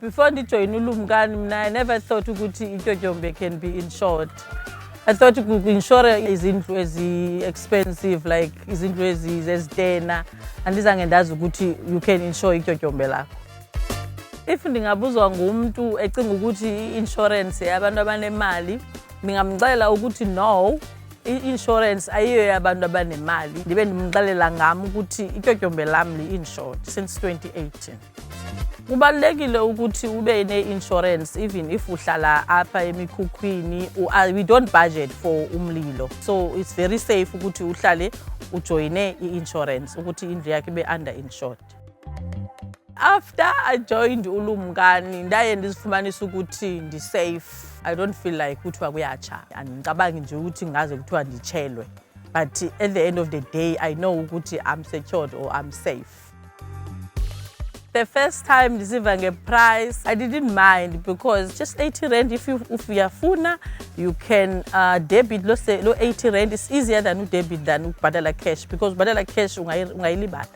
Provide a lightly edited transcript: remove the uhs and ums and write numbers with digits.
Before ndijoyina uLumkani mina I never thought ukuthi ityotyombe can be insured. I thought insure izindlu ezi-expensive like izindlu ezitena andizange ndazi ukuthi you can insure ityotyombe lakho. If ndingabuzwa ngumuntu ecinga ukuthi i-insurance yabantu abanemali, ndingamxelela ukuthi no, i-insurance ayiyo yabantu abanemali. Ndibe ndimxelela ngam ukuthi ityotyombe lam li-insured since 2018. Kubalulekile ukuthi ube ne-insurance even if uhlala apha emikhukhwini. We don't budget for umlilo, so it's very safe ukuthi uhlale ujoyine i-insurance ukuthi indlu yakhe ibe under insured. After I joined uLumkani, ndaye ndizifumanisa ukuthi ndi-safe. I don't feel like kuthiwa kuyatsha. Andicabangi nje ukuthi ngaze kuthiwa nditshelwe. But at the end of the day, I know ukuthi I'm secured or I'm safe. The first time ndisiva nge-price, I didn't mind because just 80 rand, if uyafuna, you can debit lo 80 rand. It's easier than debit than ukubhatala cash because ukubhatala cash ungayilibala.